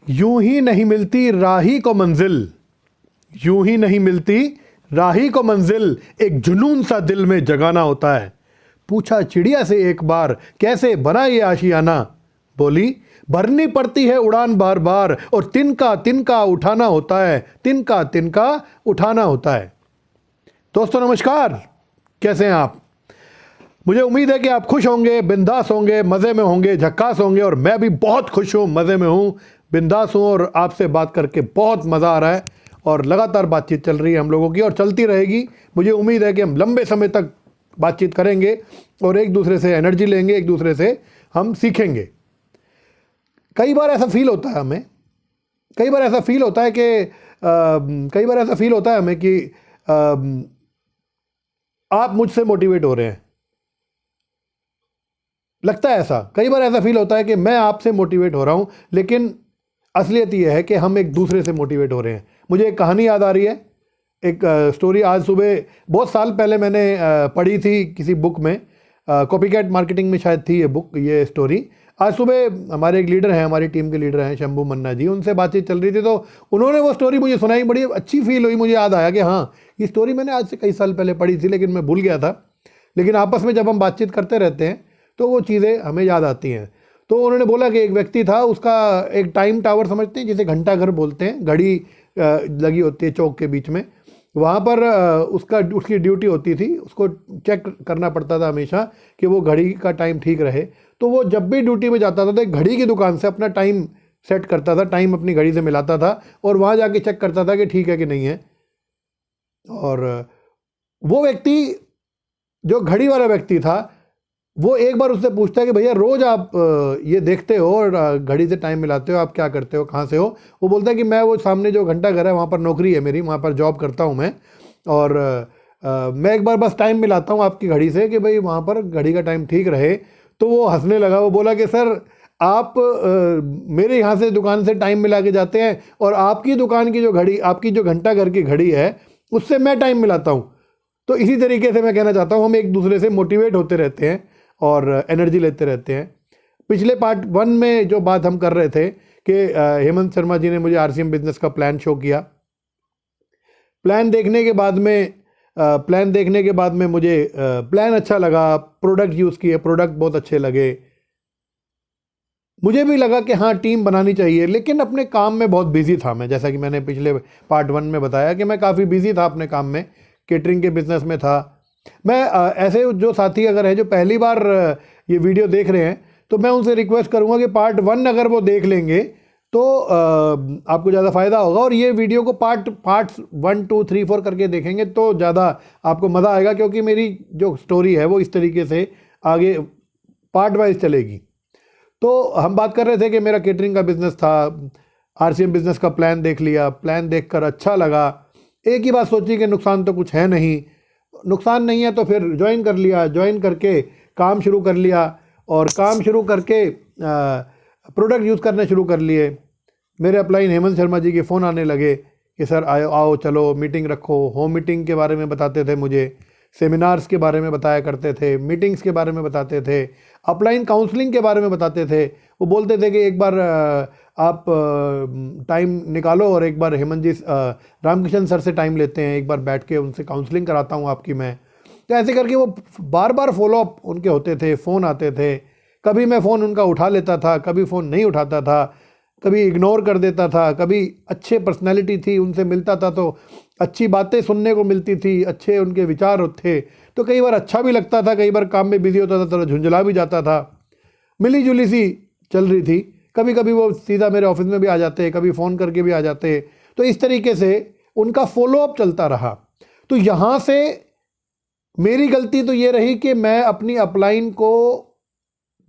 यूं ही नहीं मिलती राही को मंजिल, यूं ही नहीं मिलती राही को मंजिल, एक जुनून सा दिल में जगाना होता है। पूछा चिड़िया से एक बार, कैसे बना ये आशियाना? बोली, भरनी पड़ती है उड़ान बार बार, और तिनका तिनका उठाना होता है, तिनका तिनका उठाना होता है। दोस्तों नमस्कार, कैसे हैं आप? मुझे उम्मीद है कि आप खुश होंगे, बिंदास होंगे, मज़े में होंगे, झक्कास होंगे, और मैं भी बहुत खुश हूँ, मज़े में हूँ, बिंदास हूँ, और आपसे बात करके बहुत मज़ा आ रहा है। और लगातार बातचीत चल रही है हम लोगों की, और चलती रहेगी। मुझे उम्मीद है कि हम लंबे समय तक बातचीत करेंगे और एक दूसरे से एनर्जी लेंगे, एक दूसरे से हम सीखेंगे। कई बार ऐसा फील होता है हमें, कई बार ऐसा फील होता है कि आप मुझसे मोटिवेट हो रहे हैं। लगता है ऐसा, कई बार ऐसा फील होता है कि मैं आपसे मोटिवेट हो रहा हूं, लेकिन असलियत यह है कि हम एक दूसरे से मोटिवेट हो रहे हैं। मुझे एक कहानी याद आ रही है, एक स्टोरी। आज सुबह, बहुत साल पहले मैंने पढ़ी थी किसी बुक में, कॉपीकैट मार्केटिंग में शायद थी ये बुक, ये स्टोरी। आज सुबह हमारे एक लीडर हैं, हमारी टीम के लीडर हैं शंभू मन्ना जी, उनसे बातचीत चल रही थी, तो उन्होंने वो स्टोरी मुझे सुनाई, बड़ी अच्छी फील हुई। मुझे याद आया कि हाँ, ये स्टोरी मैंने आज से कई साल पहले पढ़ी थी, लेकिन मैं भूल गया था। लेकिन आपस में जब हम बातचीत करते रहते हैं तो वो चीज़ें हमें याद आती हैं। तो उन्होंने बोला कि एक व्यक्ति था, उसका एक टाइम टावर समझते हैं, जिसे घंटा घर बोलते हैं, घड़ी लगी होती है चौक के बीच में, वहाँ पर उसकी ड्यूटी होती थी। उसको चेक करना पड़ता था हमेशा कि वो घड़ी का टाइम ठीक रहे। तो वो जब भी ड्यूटी में जाता था तो एक घड़ी की दुकान से अपना टाइम सेट करता था, टाइम अपनी घड़ी से मिलाता था, और वहाँ जाके चेक करता था कि ठीक है कि नहीं है। और वो व्यक्ति, जो घड़ी वाला व्यक्ति था, वो एक बार उससे पूछता है कि भैया, रोज़ आप ये देखते हो और घड़ी से टाइम मिलाते हो, आप क्या करते हो, कहाँ से हो? वो बोलता है कि मैं वो सामने जो घंटा घर है वहाँ पर नौकरी है मेरी, वहाँ पर जॉब करता हूँ मैं, और मैं एक बार बस टाइम मिलाता हूँ आपकी घड़ी से कि भाई वहाँ पर घड़ी का टाइम ठीक रहे। तो वो हंसने लगा। वो बोला कि सर, आप मेरे यहाँ से दुकान से टाइम मिला के जाते हैं, और आपकी दुकान की जो घड़ी, आपकी जो घंटा घर की घड़ी है, उससे मैं टाइम मिलाता हूँ। तो इसी तरीके से मैं कहना चाहता हूँ, हम एक दूसरे से मोटिवेट होते रहते हैं और एनर्जी लेते रहते हैं। पिछले पार्ट 1 में जो बात हम कर रहे थे कि हेमंत शर्मा जी ने मुझे आरसीएम बिजनेस का प्लान शो किया। प्लान देखने के बाद में मुझे प्लान अच्छा लगा, प्रोडक्ट यूज़ किए, प्रोडक्ट बहुत अच्छे लगे। मुझे भी लगा कि हाँ, टीम बनानी चाहिए, लेकिन अपने काम में बहुत बिजी था मैं। जैसा कि मैंने पिछले पार्ट 1 में बताया कि मैं काफ़ी बिजी था अपने काम में, केटरिंग के बिजनेस में था मैं। ऐसे जो साथी अगर है जो पहली बार ये वीडियो देख रहे हैं, तो मैं उनसे रिक्वेस्ट करूंगा कि पार्ट 1 अगर वो देख लेंगे तो आपको ज़्यादा फ़ायदा होगा, और ये वीडियो को पार्ट्स 1 2 3 4 करके देखेंगे तो ज़्यादा आपको मज़ा आएगा, क्योंकि मेरी जो स्टोरी है वो इस तरीके से आगे पार्ट वाइज चलेगी। तो हम बात कर रहे थे कि मेरा केटरिंग का बिज़नेस था, आरसीएम बिज़नेस का प्लान देख लिया, प्लान देखकर अच्छा लगा। एक ही बात सोची कि नुकसान तो कुछ है नहीं, नुकसान नहीं है तो फिर ज्वाइन कर लिया, ज्वाइन करके काम शुरू कर लिया, और काम शुरू करके प्रोडक्ट यूज़ करने शुरू कर लिए। मेरे अपलाइन हेमंत शर्मा जी के फ़ोन आने लगे कि सर आओ चलो मीटिंग रखो। होम मीटिंग के बारे में बताते थे मुझे, सेमिनार्स के बारे में बताया करते थे, मीटिंग्स के बारे में बताते थे, अपलाइन काउंसलिंग के बारे में बताते थे। वो बोलते थे कि एक बार आप टाइम निकालो और एक बार हेमंत जी, रामकिशन सर से टाइम लेते हैं, एक बार बैठ के उनसे काउंसलिंग कराता हूँ आपकी मैं। तो ऐसे करके वो बार बार फॉलोअप उनके होते थे, फ़ोन आते थे। कभी मैं फ़ोन उनका उठा लेता था, कभी फ़ोन नहीं उठाता था, कभी इग्नोर कर देता था, कभी अच्छे पर्सनैलिटी थी, उनसे मिलता था तो अच्छी बातें सुनने को मिलती थी, अच्छे उनके विचार थे, तो कई बार अच्छा भी लगता था, कई बार काम में बिजी होता था तो झुंझला भी जाता था। मिली जुली सी चल रही थी। कभी कभी वो सीधा मेरे ऑफिस में भी आ जाते, कभी फ़ोन करके भी आ जाते। तो इस तरीके से उनका फॉलोअप चलता रहा। तो यहाँ से मेरी गलती तो ये रही कि मैं अपनी अपलाइन को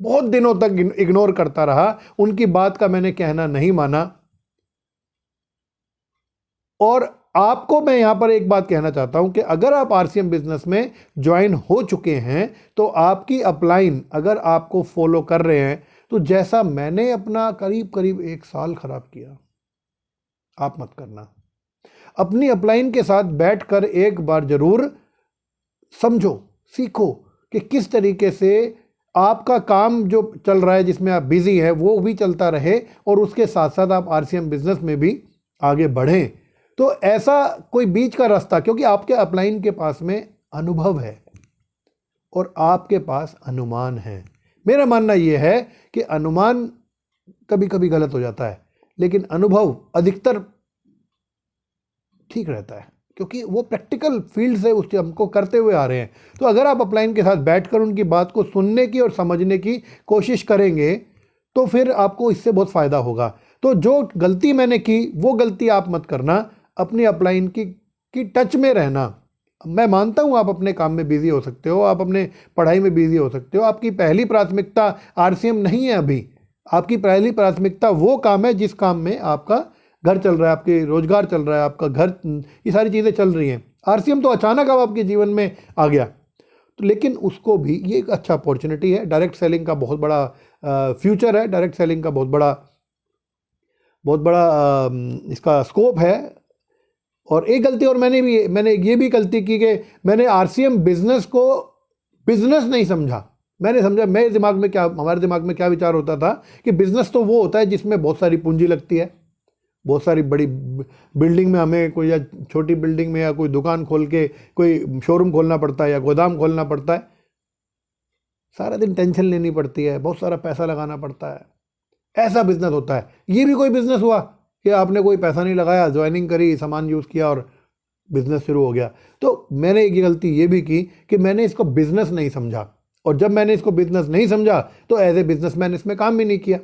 बहुत दिनों तक इग्नोर करता रहा, उनकी बात का मैंने कहना नहीं माना। और आपको मैं यहां पर एक बात कहना चाहता हूं कि अगर आप आरसीएम बिजनेस में ज्वाइन हो चुके हैं, तो आपकी अपलाइन अगर आपको फॉलो कर रहे हैं, तो जैसा मैंने अपना करीब करीब 1 साल खराब किया, आप मत करना। अपनी अपलाइन के साथ बैठकर एक बार जरूर समझो, सीखो कि किस तरीके से आपका काम जो चल रहा है जिसमें आप बिजी हैं वो भी चलता रहे और उसके साथ साथ आप आरसीएम बिजनेस में भी आगे बढ़ें। तो ऐसा कोई बीच का रास्ता, क्योंकि आपके अपलाइन के पास में अनुभव है और आपके पास अनुमान है। मेरा मानना यह है कि अनुमान कभी कभी गलत हो जाता है, लेकिन अनुभव अधिकतर ठीक रहता है, क्योंकि वो प्रैक्टिकल फील्ड से उस हमको करते हुए आ रहे हैं। तो अगर आप अपलाइन के साथ बैठकर उनकी बात को सुनने की और समझने की कोशिश करेंगे तो फिर आपको इससे बहुत फ़ायदा होगा। तो जो गलती मैंने की वो गलती आप मत करना, अपनी अपलाइन की टच में रहना। मैं मानता हूँ आप अपने काम में बिजी हो सकते हो, आप अपने पढ़ाई में बिजी हो सकते हो, आपकी पहली प्राथमिकता आरसीएम नहीं है अभी। आपकी पहली प्राथमिकता वो काम है जिस काम में आपका घर चल रहा है, आपके रोजगार चल रहा है, आपका घर, ये सारी चीज़ें चल रही हैं। आरसीएम तो अचानक अब आपके जीवन में आ गया, तो लेकिन उसको भी ये एक अच्छा अपॉर्चुनिटी है। डायरेक्ट सेलिंग का बहुत बड़ा फ्यूचर है, डायरेक्ट सेलिंग का बहुत बड़ा इसका स्कोप है। और एक गलती और मैंने ये भी गलती की कि मैंने आरसीएम बिजनेस को बिजनेस नहीं समझा। मैंने समझा, हमारे दिमाग में क्या विचार होता था कि बिजनेस तो वो होता है जिसमें बहुत सारी पूंजी लगती है, बहुत सारी बड़ी बिल्डिंग में हमें कोई, या छोटी बिल्डिंग में या कोई दुकान खोल के कोई शोरूम खोलना पड़ता है या गोदाम खोलना पड़ता है, सारा दिन टेंशन लेनी पड़ती है, बहुत सारा पैसा लगाना पड़ता है, ऐसा बिजनेस होता है। ये भी कोई बिजनेस हुआ कि आपने कोई पैसा नहीं लगाया, ज्वाइनिंग करी, सामान यूज़ किया और बिजनेस शुरू हो गया। तो मैंने एक गलती ये भी की कि मैंने इसको बिजनेस नहीं समझा, और जब मैंने इसको बिजनेस नहीं समझा तो एज ए बिजनेसमैन इसमें काम भी नहीं किया।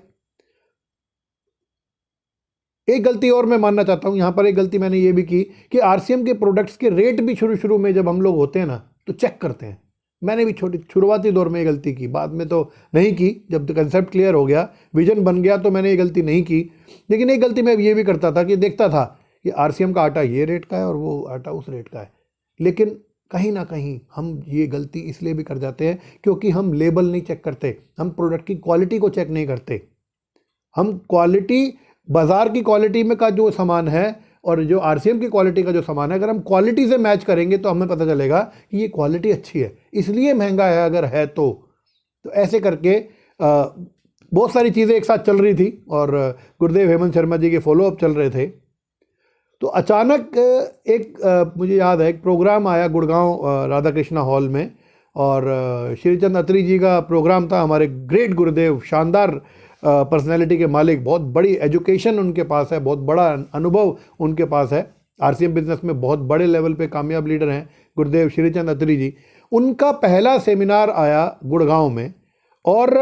एक गलती और मैं मानना चाहता हूँ यहाँ पर, एक गलती मैंने ये भी की कि आरसीएम के प्रोडक्ट्स के रेट भी शुरू में जब हम लोग होते हैं ना तो चेक करते हैं। मैंने भी शुरुआती दौर में ये गलती की, बाद में तो नहीं की। जब कंसेप्ट क्लियर हो गया, विजन बन गया, तो मैंने ये गलती नहीं की। लेकिन एक गलती मैं ये भी करता था कि देखता था कि आरसीएम का आटा ये रेट का है और वो आटा उस रेट का है। लेकिन कहीं ना कहीं हम ये गलती इसलिए भी कर जाते हैं क्योंकि हम लेबल नहीं चेक करते, हम प्रोडक्ट की क्वालिटी को चेक नहीं करते। हम क्वालिटी, बाज़ार की क्वालिटी में का जो सामान है और जो आरसीएम की क्वालिटी का जो सामान है, अगर हम क्वालिटी से मैच करेंगे तो हमें पता चलेगा कि ये क्वालिटी अच्छी है, इसलिए महंगा है अगर है तो। ऐसे करके बहुत सारी चीज़ें एक साथ चल रही थी और गुरुदेव हेमंत शर्मा जी के फॉलोअप चल रहे थे। तो अचानक मुझे याद है एक प्रोग्राम आया गुड़गांव राधा कृष्णा हॉल में, और श्रीचंद अत्री जी का प्रोग्राम था। हमारे ग्रेट गुरुदेव, शानदार पर्सनैलिटी के मालिक, बहुत बड़ी एजुकेशन उनके पास है, बहुत बड़ा अनुभव उनके पास है, आरसीएम बिजनेस में बहुत बड़े लेवल पे कामयाब लीडर हैं गुरुदेव श्रीचंद अत्री जी। उनका पहला सेमिनार आया गुड़गांव में, और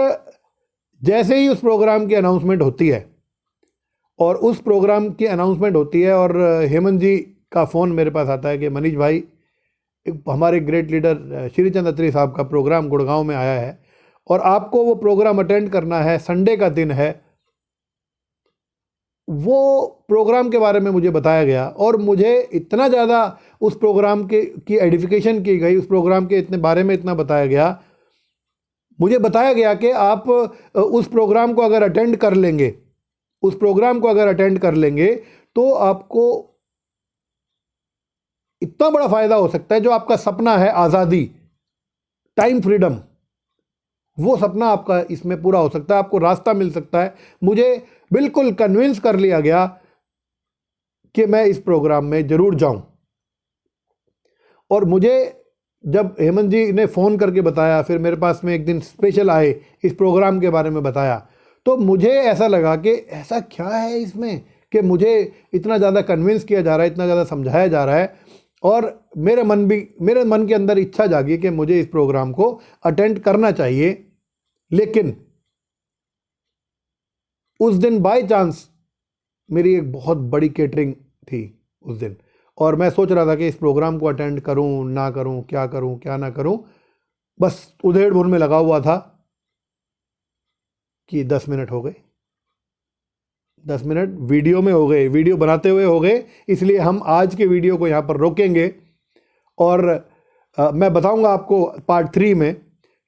जैसे ही उस प्रोग्राम की अनाउंसमेंट होती है और हेमंत जी का फ़ोन मेरे पास आता है कि मनीष भाई, हमारे ग्रेट लीडर श्रीचंद अत्री साहब का प्रोग्राम गुड़गांव में आया है और आपको वो प्रोग्राम अटेंड करना है, संडे का दिन है। वो प्रोग्राम के बारे में मुझे बताया गया और मुझे इतना ज़्यादा उस प्रोग्राम की एडिफिकेशन की गई, उस प्रोग्राम के इतने बारे में इतना बताया गया, मुझे बताया गया कि आप उस प्रोग्राम को अगर अटेंड कर लेंगे तो आपको इतना बड़ा फ़ायदा हो सकता है। जो आपका सपना है आज़ादी, टाइम फ्रीडम, वो सपना आपका इसमें पूरा हो सकता है, आपको रास्ता मिल सकता है। मुझे बिल्कुल कन्विंस कर लिया गया कि मैं इस प्रोग्राम में ज़रूर जाऊं। और मुझे जब हेमंत जी ने फ़ोन करके बताया, फिर मेरे पास में एक दिन स्पेशल आए, इस प्रोग्राम के बारे में बताया, तो मुझे ऐसा लगा कि ऐसा क्या है इसमें कि मुझे इतना ज़्यादा कन्विंस किया जा रहा है, इतना ज़्यादा समझाया जा रहा है। और मेरे मन के अंदर इच्छा जागी कि मुझे इस प्रोग्राम को अटेंड करना चाहिए। लेकिन उस दिन बाय चांस मेरी एक बहुत बड़ी कैटरिंग थी उस दिन, और मैं सोच रहा था कि इस प्रोग्राम को अटेंड करूं ना करूं, क्या करूं क्या ना करूं। बस उधेड़-बुन में लगा हुआ था कि 10 मिनट हो गए, 10 मिनट वीडियो में हो गए, वीडियो बनाते हुए हो गए। इसलिए हम आज के वीडियो को यहाँ पर रोकेंगे और मैं बताऊंगा आपको पार्ट 3 में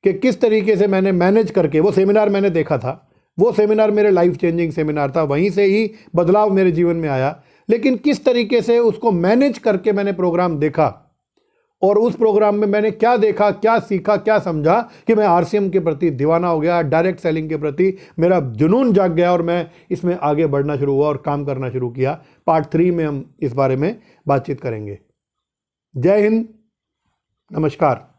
कि किस तरीके से मैंने मैनेज करके, वो सेमिनार मैंने देखा था, वो सेमिनार मेरे लाइफ चेंजिंग सेमिनार था, वहीं से ही बदलाव मेरे जीवन में आया। लेकिन किस तरीके से उसको मैनेज करके मैंने प्रोग्राम देखा और उस प्रोग्राम में मैंने क्या देखा, क्या सीखा, क्या समझा कि मैं आरसीएम के प्रति दीवाना हो गया, डायरेक्ट सेलिंग के प्रति मेरा जुनून जाग गया और मैं इसमें आगे बढ़ना शुरू हुआ और काम करना शुरू किया। पार्ट 3 में हम इस बारे में बातचीत करेंगे। जय हिंद, नमस्कार।